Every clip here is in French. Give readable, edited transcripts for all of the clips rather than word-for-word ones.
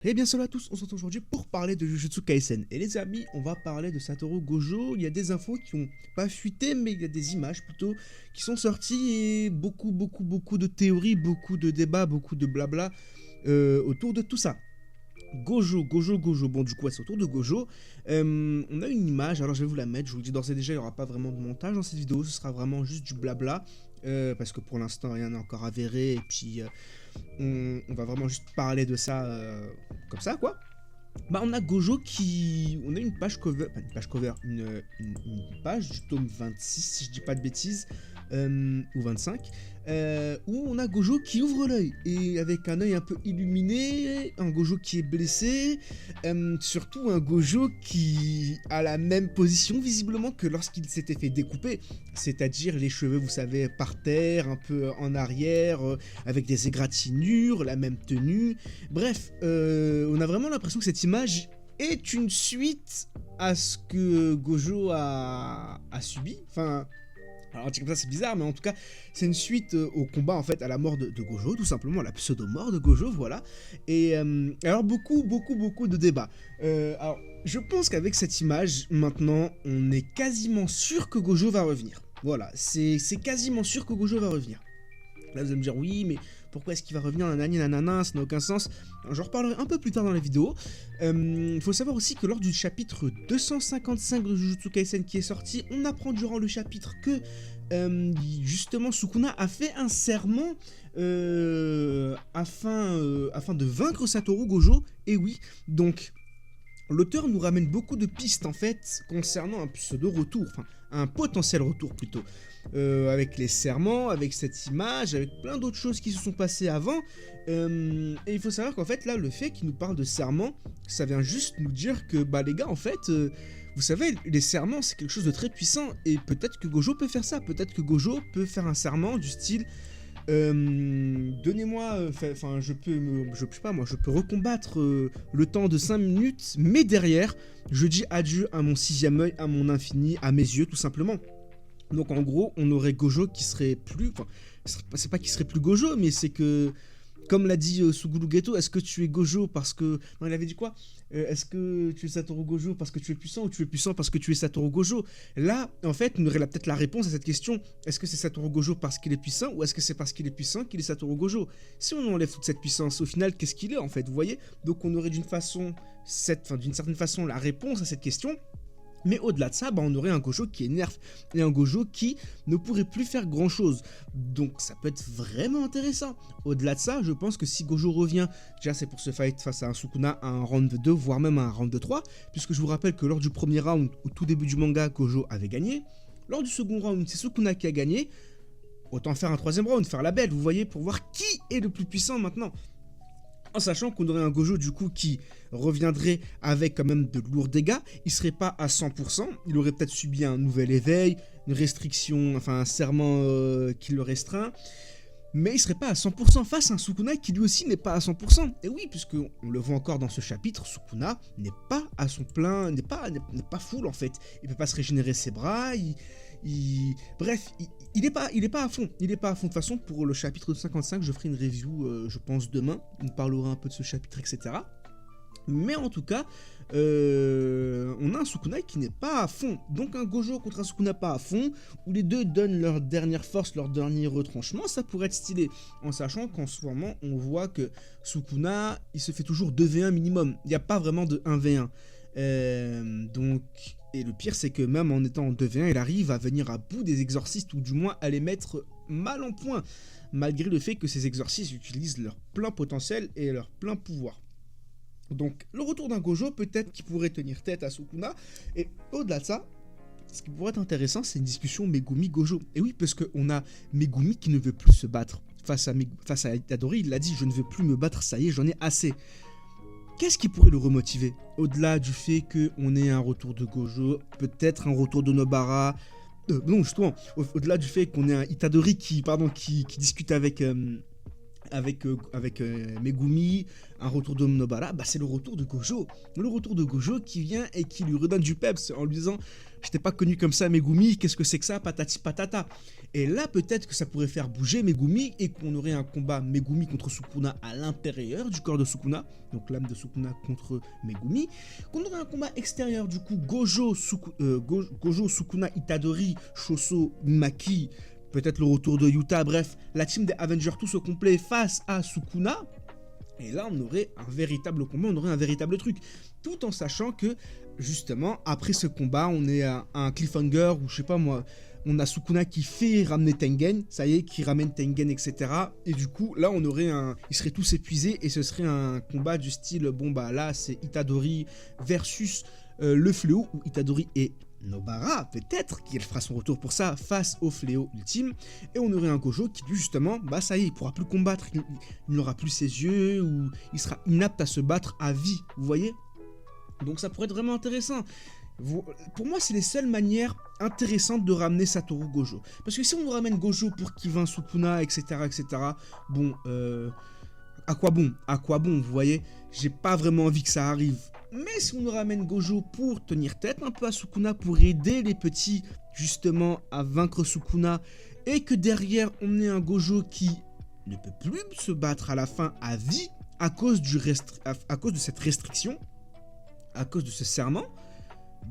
Eh bien salut à tous, on se retrouve aujourd'hui pour parler de Jujutsu Kaisen. Et les amis, on va parler de Satoru Gojo. Il y a des infos qui ont pas fuité, mais il y a des images plutôt qui sont sorties et beaucoup de théories, beaucoup de débats, beaucoup de blabla autour de tout ça. Gojo. Bon, du coup, ouais, c'est autour de Gojo. On a une image, alors je vais vous la mettre. Je vous le dis d'ores et déjà, il n'y aura pas vraiment de montage dans cette vidéo. Ce sera vraiment juste du blabla. Parce que pour l'instant, rien n'est encore avéré. Et puis, on va vraiment juste parler de ça comme ça, quoi. Bah, on a Gojo qui. On a une page cover. Pas une page cover, une page du tome 26, si je dis pas de bêtises. Ou 25. Où on a Gojo qui ouvre l'œil. Et avec un œil un peu illuminé. Un Gojo qui est blessé. Surtout un Gojo qui a la même position, visiblement, que lorsqu'il s'était fait découper. C'est-à-dire les cheveux, vous savez, par terre, un peu en arrière, avec des égratignures, la même tenue. Bref, on a vraiment l'impression que cette image est une suite à ce que Gojo a subi. Enfin, alors dit comme ça c'est bizarre, mais en tout cas c'est une suite au combat, en fait, à la mort de Gojo, tout simplement, la pseudo-mort de Gojo, voilà. Et alors beaucoup de débats. Alors je pense qu'avec cette image, maintenant, on est quasiment sûr que Gojo va revenir. Voilà, c'est quasiment sûr que Gojo va revenir. Là, vous allez me dire, oui, mais pourquoi est-ce qu'il va revenir, nanani, nanana, ça n'a aucun sens. J'en reparlerai un peu plus tard dans la vidéo. Il faut savoir aussi que lors du chapitre 255 de Jujutsu Kaisen qui est sorti, on apprend durant le chapitre que, justement, Sukuna a fait un serment afin de vaincre Satoru Gojo. Et oui, donc l'auteur nous ramène beaucoup de pistes, en fait, concernant un pseudo-retour, enfin un potentiel retour plutôt, avec les serments, avec cette image, avec plein d'autres choses qui se sont passées avant. Et il faut savoir qu'en fait là, le fait qu'il nous parle de serments, ça vient juste nous dire que bah les gars, en fait, vous savez, les serments c'est quelque chose de très puissant, et peut-être que Gojo peut faire ça, peut-être que Gojo peut faire un serment du style donnez-moi, enfin je sais pas moi, je peux recombattre le temps de 5 minutes, mais derrière, je dis adieu à mon sixième œil, à mon infini, à mes yeux, tout simplement. Donc en gros, on aurait Gojo qui serait plus, enfin, c'est pas qu'il serait plus Gojo, mais c'est que, comme l'a dit Suguru Geto, est-ce que tu es Gojo parce que... Non, il avait dit quoi? Est-ce que tu es Satoru Gojo parce que tu es puissant, ou tu es puissant parce que tu es Satoru Gojo? Là, en fait, on aurait peut-être la réponse à cette question. Est-ce que c'est Satoru Gojo parce qu'il est puissant, ou est-ce que c'est parce qu'il est puissant qu'il est Satoru Gojo? Si on enlève toute cette puissance, au final, qu'est-ce qu'il est, en fait? Vous voyez? Donc on aurait d'une certaine façon la réponse à cette question. Mais au-delà de ça, bah, on aurait un Gojo qui est nerf, et un Gojo qui ne pourrait plus faire grand chose. Donc ça peut être vraiment intéressant. Au-delà de ça, je pense que si Gojo revient, déjà c'est pour se fight face à un Sukuna à un round 2, voire même à un round 3, puisque je vous rappelle que lors du premier round, au tout début du manga, Gojo avait gagné. Lors du second round, c'est Sukuna qui a gagné. Autant faire un troisième round, faire la belle, vous voyez, pour voir qui est le plus puissant maintenant. En sachant qu'on aurait un Gojo du coup qui reviendrait avec quand même de lourds dégâts, il serait pas à 100%, il aurait peut-être subi un nouvel éveil, une restriction, enfin un serment qui le restreint, mais il serait pas à 100% face à un Sukuna qui lui aussi n'est pas à 100%. Et oui, puisque on le voit encore dans ce chapitre, Sukuna n'est pas à son plein, n'est pas full en fait. Il peut pas se régénérer ses bras, bref, il est pas à fond. Il est pas à fond. De toute façon, pour le chapitre 55, je ferai une review, je pense, demain. On parlera un peu de ce chapitre, etc. Mais en tout cas, on a un Sukuna qui n'est pas à fond. Donc un Gojo contre un Sukuna pas à fond, où les deux donnent leur dernière force, leur dernier retranchement, ça pourrait être stylé. En sachant qu'en ce moment, on voit que Sukuna, il se fait toujours 2v1 minimum. Il n'y a pas vraiment de 1v1. Donc... Et le pire, c'est que même en étant en 2v1, il arrive à venir à bout des exorcistes, ou du moins à les mettre mal en point, malgré le fait que ces exorcistes utilisent leur plein potentiel et leur plein pouvoir. Donc le retour d'un Gojo, peut-être qu'il pourrait tenir tête à Sukuna, et au-delà de ça, ce qui pourrait être intéressant, c'est une discussion Megumi-Gojo. Et oui, parce qu'on a Megumi qui ne veut plus se battre face à Itadori, il l'a dit, je ne veux plus me battre, ça y est, j'en ai assez. Qu'est-ce qui pourrait le remotiver? Au-delà du fait qu'on ait un retour de Gojo, peut-être un retour de Nobara, non justement, au-delà du fait qu'on ait un Itadori qui discute avec avec Megumi, un retour de Nobara, bah c'est le retour de Gojo. Le retour de Gojo qui vient et qui lui redonne du peps en lui disant « Je t'ai pas connu comme ça Megumi, qu'est-ce que c'est que ça, patati patata ?» Et là peut-être que ça pourrait faire bouger Megumi et qu'on aurait un combat Megumi contre Sukuna à l'intérieur du corps de Sukuna, donc l'âme de Sukuna contre Megumi, qu'on aurait un combat extérieur du coup Gojo, Sukuna, Itadori, Shoso, Maki, peut-être le retour de Yuta, bref, la team des Avengers tous au complet face à Sukuna. Et là, on aurait un véritable combat, on aurait un véritable truc. Tout en sachant que, justement, après ce combat, on est à un cliffhanger, ou je sais pas moi, on a Sukuna qui fait ramener Tengen, ça y est, qui ramène Tengen, etc. Et du coup, là, on aurait ils seraient tous épuisés, et ce serait un combat du style, bon bah là, c'est Itadori versus le fléau, où Itadori est Nobara, peut-être qu'il fera son retour pour ça face au fléau ultime, et on aurait un Gojo qui lui justement, bah ça y est, il pourra plus combattre, il n'aura plus ses yeux, ou il sera inapte à se battre à vie, vous voyez. Donc ça pourrait être vraiment intéressant. Pour moi, c'est les seules manières intéressantes de ramener Satoru Gojo. Parce que si on nous ramène Gojo pour qu'il vainque Sukuna, etc., bon, à quoi bon, vous voyez, j'ai pas vraiment envie que ça arrive. Mais si on nous ramène Gojo pour tenir tête un peu à Sukuna, pour aider les petits justement à vaincre Sukuna, et que derrière on ait un Gojo qui ne peut plus se battre à la fin à vie à cause de cette restriction, à cause de ce serment,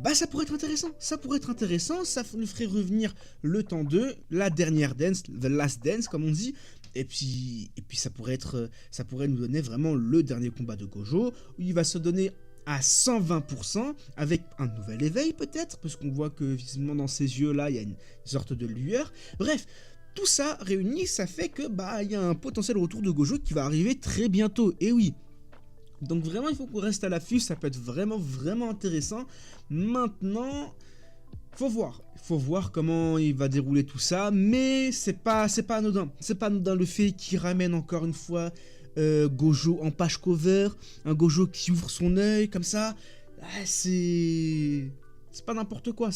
bah ça pourrait être intéressant, ça nous ferait revenir le temps 2, la dernière dance, the last dance comme on dit, et puis ça pourrait nous donner vraiment le dernier combat de Gojo, où il va se donner à 120%, avec un nouvel éveil peut-être, parce qu'on voit que visiblement dans ses yeux là, il y a une sorte de lueur. Bref, tout ça réuni, ça fait que bah il y a un potentiel retour de Gojo qui va arriver très bientôt, et oui. Donc vraiment, il faut qu'on reste à l'affût, ça peut être vraiment, vraiment intéressant. Maintenant, faut voir comment il va dérouler tout ça, mais c'est pas anodin. C'est pas anodin le fait qu'il ramène encore une fois Gojo en page cover, un Gojo qui ouvre son œil comme ça, c'est pas n'importe quoi,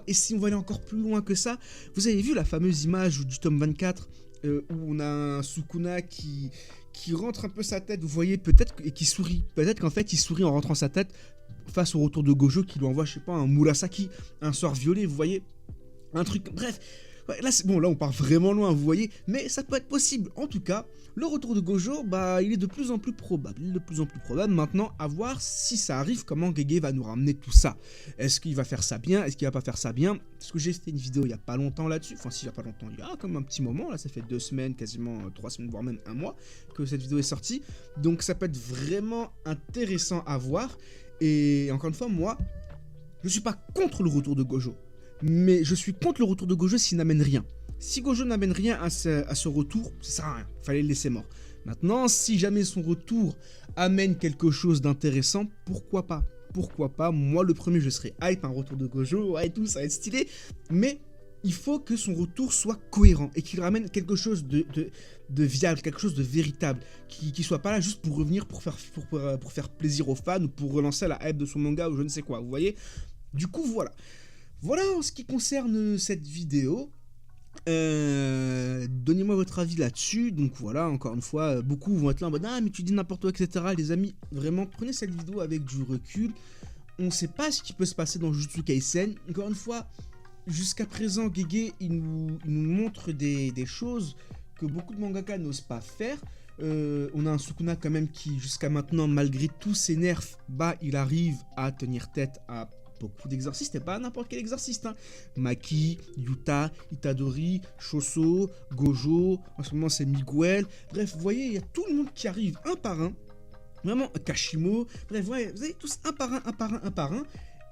Et si on va aller encore plus loin que ça, vous avez vu la fameuse image du tome 24 où on a un Sukuna qui rentre un peu sa tête, vous voyez, peut-être, et qui sourit, peut-être qu'en fait il sourit en rentrant sa tête face au retour de Gojo qui lui envoie, je sais pas, un Murasaki, un sort violet, vous voyez, un truc, bref. Ouais, là, bon, là on part vraiment loin, vous voyez, mais ça peut être possible. En tout cas, le retour de Gojo, bah, il est de plus en plus probable. Maintenant, à voir si ça arrive, comment Gege va nous ramener tout ça. Est-ce qu'il va faire ça bien? Est-ce qu'il va pas faire ça bien? Parce que j'ai fait une vidéo il y a pas longtemps là-dessus. Enfin, si, il y a pas longtemps, il y a comme un petit moment, là, ça fait 2 semaines, quasiment 3 semaines, voire même 1 mois que cette vidéo est sortie. Donc, ça peut être vraiment intéressant à voir. Et encore une fois, moi, je suis pas contre le retour de Gojo. Mais je suis contre le retour de Gojo s'il n'amène rien. Si Gojo n'amène rien à ce retour, ça sert à rien, fallait le laisser mort. Maintenant, si jamais son retour amène quelque chose d'intéressant, pourquoi pas? Moi le premier je serais hype, un retour de Gojo, ouais, tout ça va être stylé, mais il faut que son retour soit cohérent et qu'il ramène quelque chose de viable, quelque chose de véritable, qui soit pas là juste pour revenir pour faire plaisir aux fans ou pour relancer la hype de son manga ou je ne sais quoi, vous voyez. Du coup voilà. Voilà en ce qui concerne cette vidéo. Donnez-moi votre avis là-dessus. Donc voilà, encore une fois, beaucoup vont être là en mode ah mais tu dis n'importe quoi, etc. Les amis, vraiment prenez cette vidéo avec du recul. On sait pas ce qui peut se passer dans Jujutsu Kaisen. Encore une fois, jusqu'à présent, Gege il nous montre des choses que beaucoup de mangaka n'osent pas faire. On a un Sukuna quand même qui jusqu'à maintenant, malgré tous ses nerfs, bah il arrive à tenir tête à beaucoup d'exorcistes, et pas n'importe quel exorciste, hein. Maki, Yuta, Itadori, Shoso, Gojo, en ce moment c'est Miguel, bref, vous voyez, il y a tout le monde qui arrive un par un, vraiment, Kashimo, bref, ouais, vous avez tous un par un,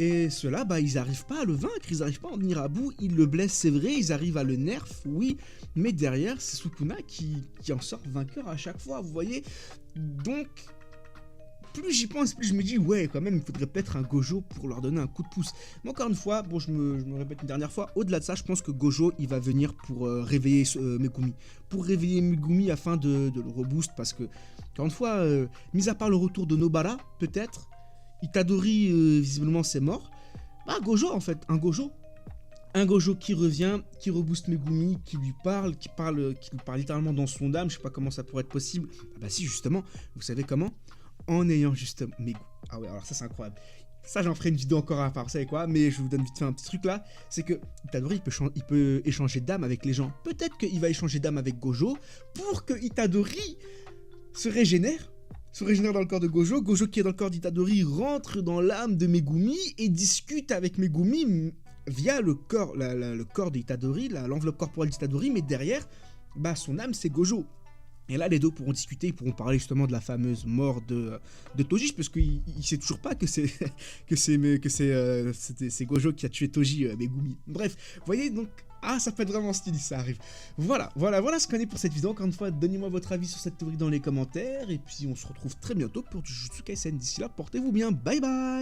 et ceux-là, bah, ils n'arrivent pas à le vaincre, ils n'arrivent pas à en venir à bout, ils le blessent, c'est vrai, ils arrivent à le nerf, oui, mais derrière, c'est Sukuna qui en sort vainqueur à chaque fois, vous voyez, donc plus j'y pense, plus je me dis, ouais, quand même, il faudrait peut-être un Gojo pour leur donner un coup de pouce. Mais encore une fois, bon, je me répète une dernière fois, au-delà de ça, je pense que Gojo, il va venir pour réveiller Megumi. Pour réveiller Megumi afin de le reboost, parce que, encore une fois, mis à part le retour de Nobara, peut-être, Itadori, visiblement, c'est mort. Bah, Gojo, en fait, un Gojo. Un Gojo qui revient, qui rebooste Megumi, qui lui parle littéralement dans son âme. Je sais pas comment ça pourrait être possible. Ah bah si, justement, vous savez comment? En ayant justement Megumi. Ah ouais, alors ça c'est incroyable. Ça, j'en ferai une vidéo encore à part, vous savez quoi? Mais je vous donne vite fait un petit truc là. C'est que Itadori, il peut échanger d'âme avec les gens. Peut-être qu'il va échanger d'âme avec Gojo pour que Itadori se régénère dans le corps de Gojo. Gojo qui est dans le corps d'Itadori rentre dans l'âme de Megumi et discute avec Megumi via le corps, le corps d'Itadori, l'enveloppe corporelle d'Itadori, mais derrière, bah, son âme c'est Gojo. Et là, les deux pourront discuter, ils pourront parler justement de la fameuse mort de Toji, parce qu'il ne sait toujours pas que c'est Gojo qui a tué Toji, Megumi. Bref, vous voyez, donc, ça peut être vraiment stylé, ça arrive. Voilà ce qu'on est pour cette vidéo. Encore une fois, donnez-moi votre avis sur cette théorie dans les commentaires, et puis on se retrouve très bientôt pour du Jujutsu Kaisen. D'ici là, portez-vous bien, bye bye.